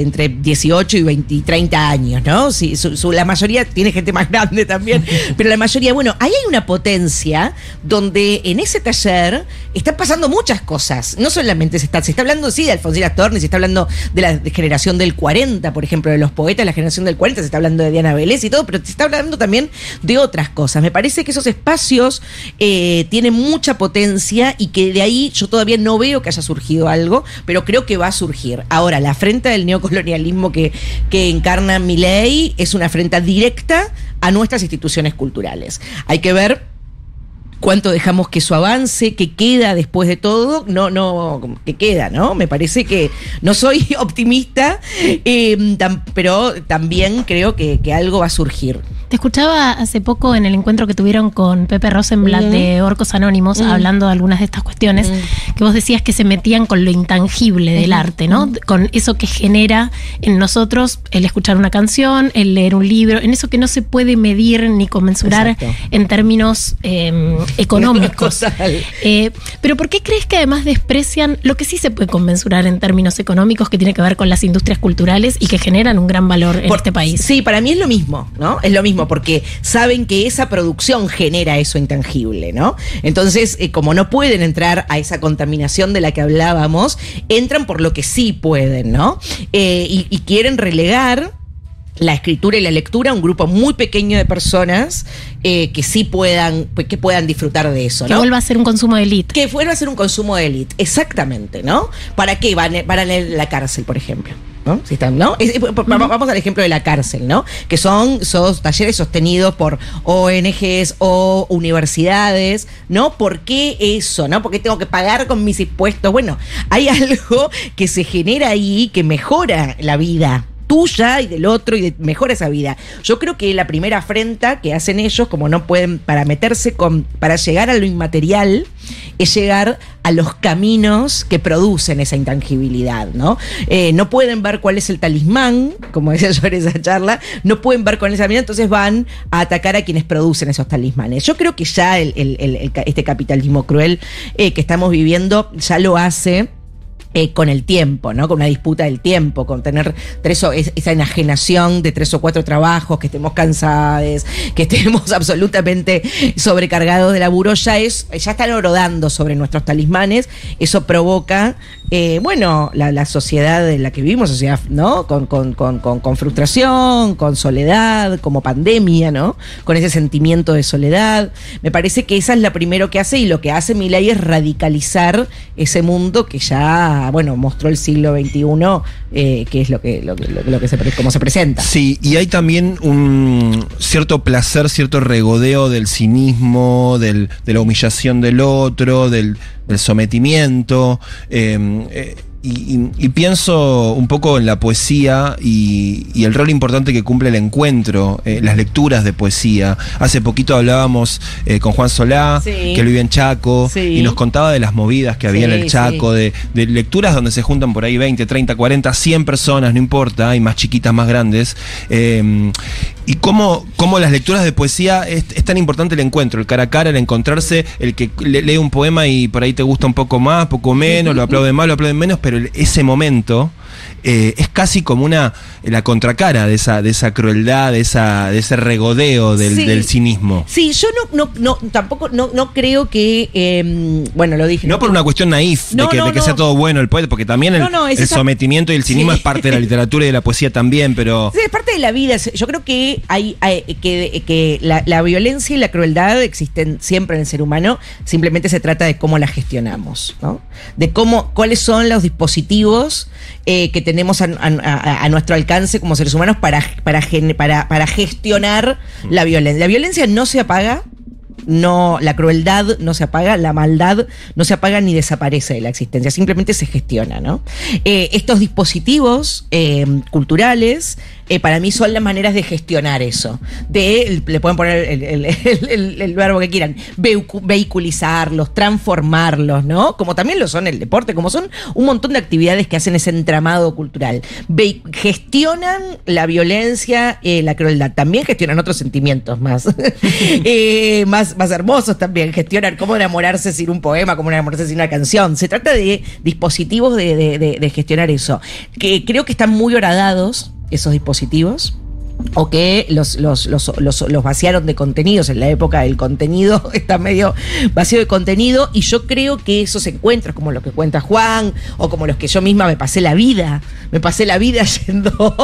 entre 18 y 20 y 30 años, ¿no? Sí, la mayoría tiene gente más grande también, pero la mayoría, bueno, ahí hay una potencia donde en ese taller están pasando muchas cosas. No solamente se está hablando, sí, de Alfonsín Astorni, se está hablando de la generación del 40, por ejemplo, de los poetas de la generación del 40, se está hablando de Diana Vélez y todo, pero se está hablando también de otras cosas. Me parece que esos espacios tienen mucha potencia y que de ahí yo todavía no veo que haya surgido algo, pero creo que va a surgir. Ahora, la afrenta del neocolonialismo que encarna Milei es una afrenta directa a nuestras instituciones culturales. Hay que ver cuánto dejamos que eso avance, qué queda después de todo, qué queda, ¿no? Me parece que no soy optimista, pero también creo que algo va a surgir. Te escuchaba hace poco en el encuentro que tuvieron con Pepe Rosenblatt de Orcos Anónimos, hablando de algunas de estas cuestiones, que vos decías que se metían con lo intangible del arte, ¿no? Con eso que genera en nosotros el escuchar una canción, el leer un libro, en eso que no se puede medir ni conmensurar en términos económicos. Pero ¿por qué crees que además desprecian lo que sí se puede conmensurar en términos económicos, que tiene que ver con las industrias culturales y que generan un gran valor en este país? Sí, para mí es lo mismo, ¿no? Es lo mismo, porque saben que esa producción genera eso intangible, ¿no? Entonces, como no pueden entrar a esa contaminación de la que hablábamos, entran por lo que sí pueden, ¿no? Y quieren relegar la escritura y la lectura a un grupo muy pequeño de personas que sí puedan disfrutar de eso, ¿no? Que vuelva a ser un consumo de élite. Que vuelva a ser un consumo de élite, exactamente, ¿no? ¿Para qué? Van a leer la cárcel, por ejemplo, ¿no? Si están, ¿no? Vamos al ejemplo de la cárcel, ¿no? Que son talleres sostenidos por ONGs o universidades, ¿no? ¿Por qué eso, no? ¿Por qué tengo que pagar con mis impuestos? Bueno, hay algo que se genera ahí que mejora la vida tuya y del otro y mejora esa vida. Yo creo que la primera afrenta que hacen ellos, como no pueden, para llegar a lo inmaterial, es llegar a los caminos que producen esa intangibilidad, ¿no? No pueden ver cuál es el talismán, como decía yo en esa charla, no pueden ver cuál es el talismán, entonces van a atacar a quienes producen esos talismanes. Yo creo que ya este capitalismo cruel que estamos viviendo ya lo hace con el tiempo, ¿no? Con una disputa del tiempo, con tener esa enajenación de 3 o 4 trabajos, que estemos cansados, que estemos absolutamente sobrecargados de laburo, ya están rodando sobre nuestros talismanes. Eso provoca, la sociedad en la que vivimos, sociedad, ¿no? Con frustración, con soledad, como pandemia, ¿no? Con ese sentimiento de soledad. Me parece que esa es la primero que hace, y lo que hace Milei es radicalizar ese mundo que ya mostró el siglo XXI, que es cómo se presenta. Sí, y hay también un cierto placer, cierto regodeo del cinismo, de la humillación del otro, del sometimiento. Y pienso un poco en la poesía y el rol importante que cumple el encuentro, las lecturas de poesía. Hace poquito hablábamos con Juan Solá, sí, que él vive en Chaco, sí, y nos contaba de las movidas que había en el Chaco, sí, de lecturas donde se juntan por ahí 20, 30, 40, 100 personas, no importa, hay más chiquitas, más grandes. Y cómo las lecturas de poesía es tan importante el encuentro, el cara a cara, el encontrarse, el que lee un poema y por ahí te gusta un poco más, poco menos, lo aplauden más, lo aplauden menos, pero ese momento es casi como la contracara de esa crueldad, de ese regodeo del cinismo. Sí, yo tampoco creo que, lo dije. No por una cuestión naif de que sea todo bueno el poeta, porque también el sometimiento y el cinismo es parte de la literatura y de la poesía también, pero... Sí, es parte de la vida. Yo creo que la violencia y la crueldad existen siempre en el ser humano, simplemente se trata de cómo la gestionamos, ¿no? De cuáles son los dispositivos que tenemos a nuestro alcance como seres humanos para gestionar la violencia. La violencia no se apaga, la crueldad no se apaga, la maldad no se apaga ni desaparece de la existencia, simplemente se gestiona, ¿no? Estos dispositivos culturales para mí son las maneras de gestionar eso. Le pueden poner el verbo que quieran, vehiculizarlos, transformarlos, ¿no? Como también lo son el deporte, como son un montón de actividades que hacen ese entramado cultural. Gestionan la violencia, la crueldad. También gestionan otros sentimientos más hermosos también. Gestionan cómo enamorarse sin un poema, cómo enamorarse sin una canción. Se trata de dispositivos de gestionar eso, que creo que están muy horadados, esos dispositivos, o que los vaciaron de contenidos. En la época del contenido está medio vacío de contenido, y yo creo que esos encuentros, como los que cuenta Juan, o como los que yo misma me pasé la vida yendo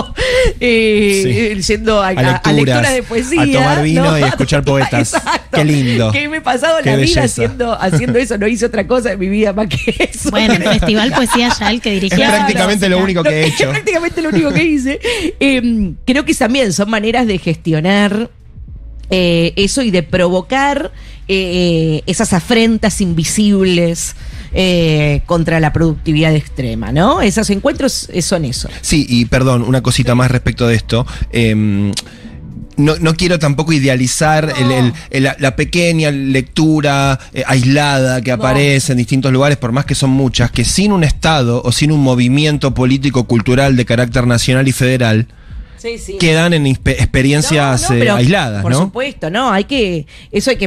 a lecturas de poesía, a tomar vino, ¿no? Y a escuchar poetas. Exacto. Qué lindo. Que me he pasado Qué la vida belleza. haciendo eso, no hice otra cosa en mi vida más que eso. Bueno, el Festival Poesía Yal que dirigí. Es prácticamente lo único que he hecho. Es prácticamente lo único que hice. Creo que también son maneras de gestionar eso y de provocar esas afrentas invisibles contra la productividad extrema, ¿no? Esos encuentros son eso. Sí, y perdón, una cosita más respecto de esto. No quiero tampoco idealizar la pequeña lectura aislada que aparece en distintos lugares, por más que son muchas, que sin un Estado o sin un movimiento político-cultural de carácter nacional y federal, quedan en experiencias aisladas, ¿no? Por supuesto, no, hay que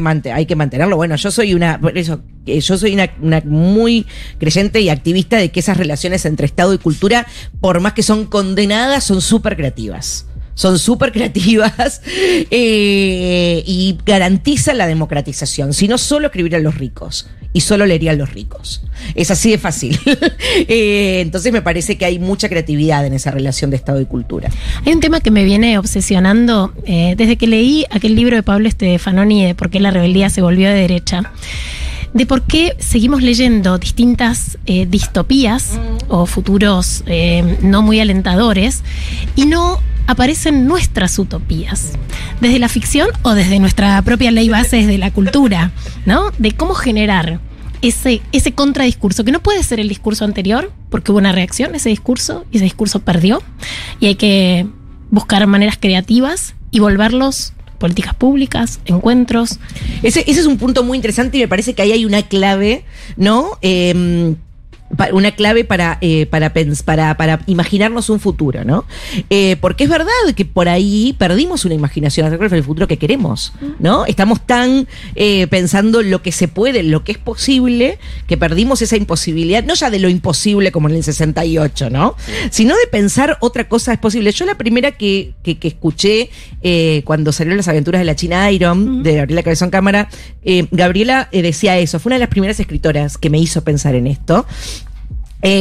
mantenerlo. Bueno, yo soy una muy creyente y activista de que esas relaciones entre Estado y cultura, por más que son condenadas, son súper creativas. son súper creativas y garantizan la democratización. Si no, solo escribirían los ricos y solo leerían los ricos. Es así de fácil. Entonces me parece que hay mucha creatividad en esa relación de Estado y cultura. Hay un tema que me viene obsesionando desde que leí aquel libro de Pablo Stefanoni de por qué la rebeldía se volvió de derecha, de por qué seguimos leyendo distintas distopías o futuros no muy alentadores y no aparecen nuestras utopías, desde la ficción o desde nuestra propia ley base, desde la cultura, ¿no? De cómo generar ese contradiscurso, que no puede ser el discurso anterior, porque hubo una reacción a ese discurso, y ese discurso perdió, y hay que buscar maneras creativas y volverlos políticas públicas, encuentros. Ese es un punto muy interesante y me parece que ahí hay una clave, ¿no? Una clave para imaginarnos un futuro, ¿no? Porque es verdad que por ahí perdimos una imaginación acerca del futuro que queremos, ¿no? Estamos tan pensando lo que se puede, lo que es posible, que perdimos esa imposibilidad, no ya de lo imposible como en el 68, ¿no? Sino de pensar otra cosa es posible. Yo la primera que escuché cuando salieron Las aventuras de la China Iron, de Gabriela Cabezón Cámara, Gabriela decía eso, fue una de las primeras escritoras que me hizo pensar en esto.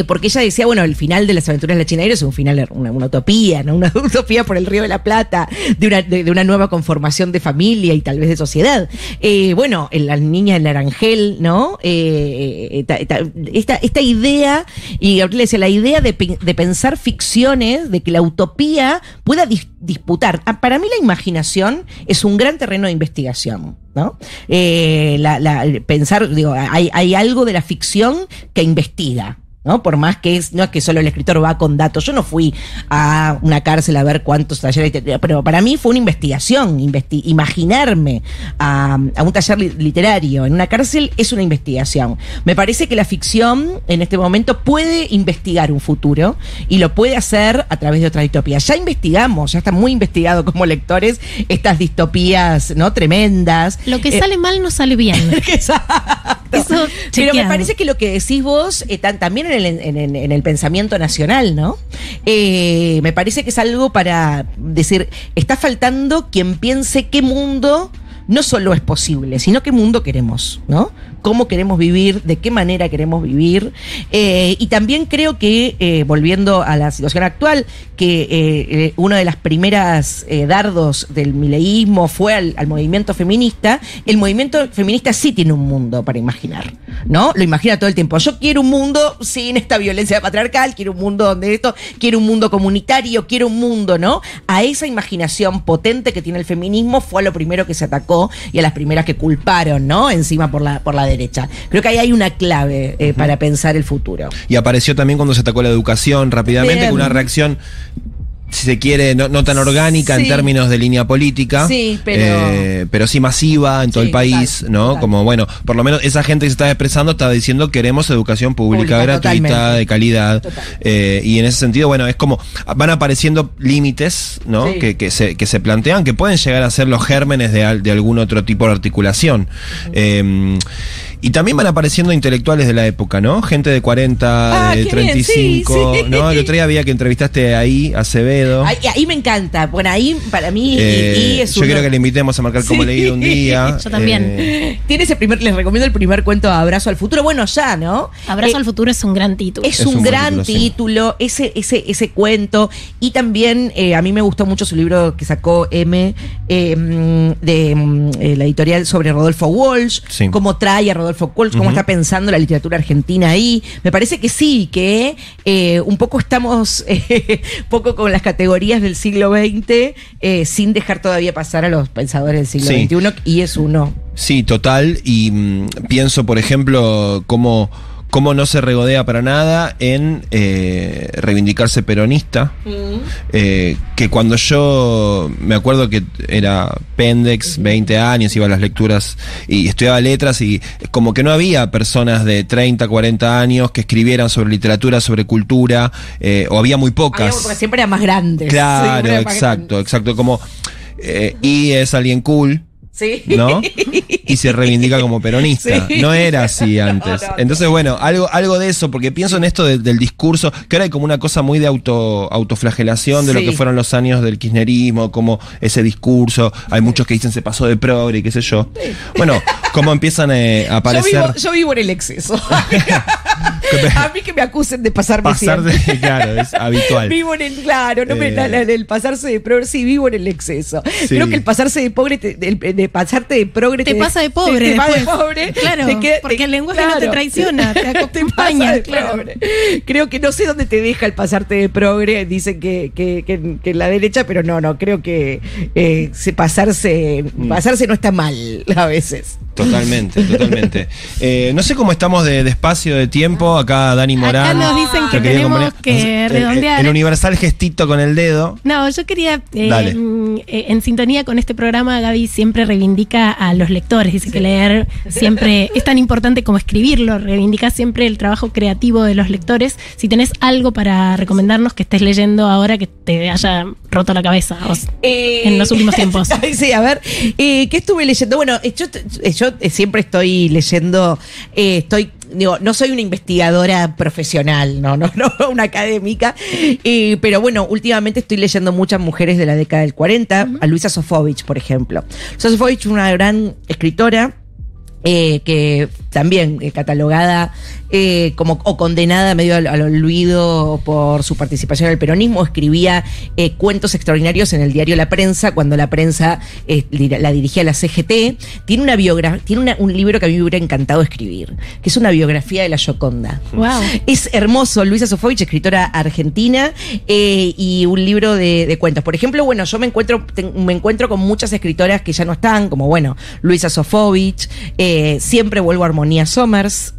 Porque ella decía, bueno, el final de Las aventuras de la China Iron es un final, una utopía, ¿no? Una utopía por el Río de la Plata, de una nueva conformación de familia y tal vez de sociedad. Bueno, en La niña del naranjel, ¿no? Esta idea, y Gabriela decía, la idea de pensar ficciones, de que la utopía pueda disputar. Para mí la imaginación es un gran terreno de investigación, ¿no? Pensar, digo, hay algo de la ficción que investiga, ¿no? Por más que no es que solo el escritor va con datos. Yo no fui a una cárcel a ver cuántos talleres, pero para mí fue una investigación. Imaginarme a un taller literario en una cárcel es una investigación. Me parece que la ficción en este momento puede investigar un futuro y lo puede hacer a través de otras distopías. Ya investigamos, ya está muy investigado como lectores estas distopías, ¿no? Tremendas. Lo que sale mal no sale bien. Exacto. Eso pero me parece que lo que decís vos también en el pensamiento nacional, ¿no? Me parece que es algo para decir, está faltando quien piense qué mundo no solo es posible, sino qué mundo queremos, ¿no? Cómo queremos vivir, de qué manera queremos vivir. Y también creo que, volviendo a la situación actual, que una de las primeras dardos del mileísmo fue al movimiento feminista. El movimiento feminista sí tiene un mundo para imaginar, ¿no? Lo imagina todo el tiempo. Yo quiero un mundo sin esta violencia patriarcal, quiero un mundo donde esto, quiero un mundo comunitario, quiero un mundo, ¿no? A esa imaginación potente que tiene el feminismo fue a lo primero que se atacó y a las primeras que culparon, ¿no? Encima por la derecha. Creo que ahí hay una clave para pensar el futuro. Y apareció también cuando se atacó la educación rápidamente, con una reacción, si se quiere, no tan orgánica en términos de línea política, pero sí masiva en todo el país, total, ¿no? Total. Como, bueno, por lo menos esa gente que se está expresando está diciendo queremos educación pública gratuita, totalmente, de calidad. Y en ese sentido, bueno, es como van apareciendo límites, ¿no? Sí. Que se plantean, que pueden llegar a ser los gérmenes de algún otro tipo de articulación. Y también van apareciendo intelectuales de la época, ¿no? Gente de 40, de 35, bien, sí, ¿no? El otro día había que entrevistaste ahí a Acevedo. Ahí me encanta. Bueno, ahí para mí es yo quiero que le invitemos a marcar como leído un día. Yo también. Tiene les recomiendo el primer cuento, Abrazo al futuro. Bueno, ya, ¿no? Abrazo al futuro es un gran título. Es un gran título, sí. ese cuento. Y también a mí me gustó mucho su libro que sacó M de la editorial sobre Rodolfo Walsh, sí. Cómo trae a Rodolfo Walsh, cómo está pensando la literatura argentina ahí. Me parece que sí, que un poco estamos poco con las categorías del siglo XX, sin dejar todavía pasar a los pensadores del siglo XXI, y es uno. Sí, total, y pienso, por ejemplo, cómo no se regodea para nada en reivindicarse peronista, que cuando yo me acuerdo que era pendex, 20 años, iba a las lecturas y estudiaba letras, y como que no había personas de 30, 40 años que escribieran sobre literatura, sobre cultura, o había muy pocas. Porque siempre eran más grandes. Claro, exacto, como y es alguien cool. Sí. ¿no? Y se reivindica como peronista. Sí. No era así antes. No. Entonces, bueno, algo de eso, porque pienso en esto del discurso, que ahora hay como una cosa muy de autoflagelación de lo Sí. que fueron los años del kirchnerismo, como ese discurso. Hay muchos que dicen se pasó de progre y qué sé yo. Bueno, cómo empiezan a aparecer. Yo vivo en el exceso. A mí que me acusen de pasarme siempre. Claro, es habitual. Vivo en el, claro, no el pasarse de progre, sí, vivo en el exceso. Sí. Creo que el pasarse de progre, de pasarte de progre Te pasa de pobre te pasa de después. pobre, Claro, porque el lenguaje no te traiciona, te acompaña, pasa de claro. progre. Creo que no sé dónde te deja el pasarte de progre, dicen que en la derecha, pero no, creo que pasarse no está mal a veces. Totalmente. No sé cómo estamos de espacio de tiempo. Acá Dani Morán. Acá nos dicen que quería tenemos que redondear. El universal gestito con el dedo. No, yo quería, Dale. en sintonía con este programa, Gaby siempre reivindica a los lectores. Dice que leer siempre es tan importante como escribirlo. Reivindica siempre el trabajo creativo de los lectores. Si tenés algo para recomendarnos que estés leyendo ahora que te haya roto la cabeza en los últimos tiempos. Sí, a ver, ¿qué estuve leyendo? Bueno, yo siempre estoy leyendo, no soy una investigadora profesional, no una académica, pero bueno, últimamente estoy leyendo muchas mujeres de la década del 40, a Luisa Sofovich, por ejemplo. Luisa Sofovich, una gran escritora, que también catalogada como o condenada medio al olvido por su participación en el peronismo, escribía cuentos extraordinarios en el diario La Prensa, cuando la prensa la dirigía la CGT. Tiene una tiene un libro que a mí me hubiera encantado escribir, que es una biografía de la Gioconda. Wow. Es hermoso. Luisa Sofovich, escritora argentina, y un libro de cuentos. Por ejemplo, bueno, yo me encuentro con muchas escritoras que ya no están, como bueno, Luisa Sofovich, siempre vuelvo a Armonía Somers,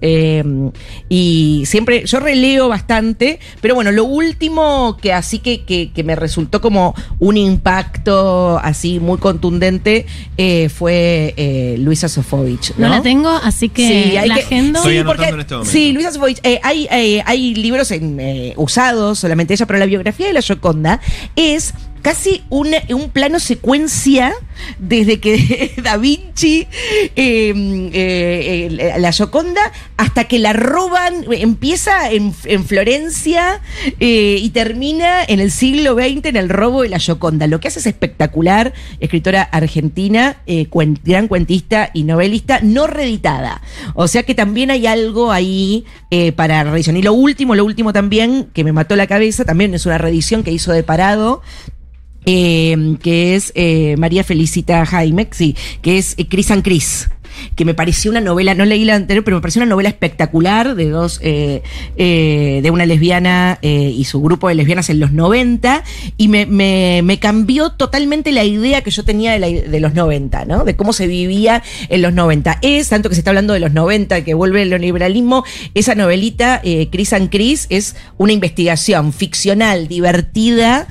y siempre, yo releo bastante, pero bueno, lo último que así que me resultó como un impacto así muy contundente fue Luisa Sofovich, ¿no? No la tengo, así que la agendo. Estoy Sí, anotando porque, en este momento. sí, Luisa Sofovich, hay libros usados solamente ella, pero la biografía de la Gioconda es casi un plano secuencia desde que Da Vinci la Gioconda hasta que la roban. Empieza en Florencia y termina en el siglo XX en el robo de la Gioconda. Lo que hace es espectacular. Escritora argentina, gran cuentista y novelista, no reeditada. O sea que también hay algo ahí para reedición. Y lo último también que me mató la cabeza, también es una reedición que hizo de Parado, que es María Felicita Jaime, sí, que es Cris and Cris, que me pareció una novela, no leí la anterior, pero me pareció una novela espectacular de de una lesbiana y su grupo de lesbianas en los 90, y me cambió totalmente la idea que yo tenía de los 90, ¿no? De cómo se vivía en los 90. Tanto que se está hablando de los 90, que vuelve el neoliberalismo, esa novelita, Cris and Cris, es una investigación ficcional, divertida,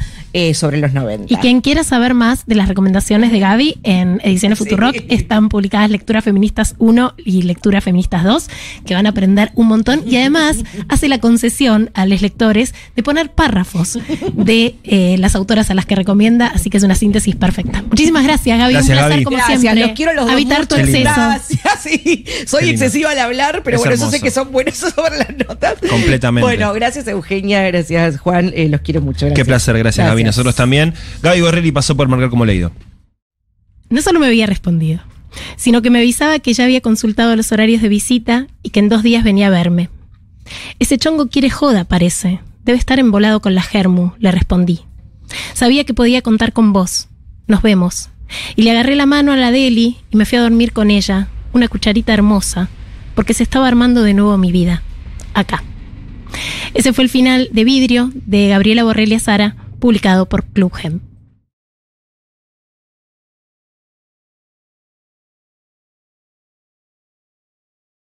sobre los 90. Y quien quiera saber más de las recomendaciones de Gaby, en Ediciones Futurock están publicadas Lecturas Feministas 1 y Lecturas Feministas 2, que van a aprender un montón, y además hace la concesión a los lectores de poner párrafos de las autoras a las que recomienda, así que es una síntesis perfecta. Muchísimas gracias, Gaby. Gracias, un placer, Gaby. como Gracias, siempre. los quiero los dos Habitar mucho. tu exceso. Gracias, sí. Soy Qué lindo. excesiva al hablar, pero Es bueno, eso hermoso. sé que son buenos sobre las notas. Completamente. Bueno, gracias Eugenia, gracias Juan, los quiero mucho. Gracias. Qué placer, gracias Gaby. Nosotros también. Gaby Borrelli pasó por Marcar como leído. No solo me había respondido, sino que me avisaba que ya había consultado los horarios de visita y que en 2 días venía a verme. Ese chongo quiere joda, parece. Debe estar embolado con la germu, le respondí. Sabía que podía contar con vos. Nos vemos. Y le agarré la mano a la Deli y me fui a dormir con ella, una cucharita hermosa, porque se estaba armando de nuevo mi vida. Acá. Ese fue el final de Vidrio de Gabriela Borrelli Azara, publicado por Club Hemp.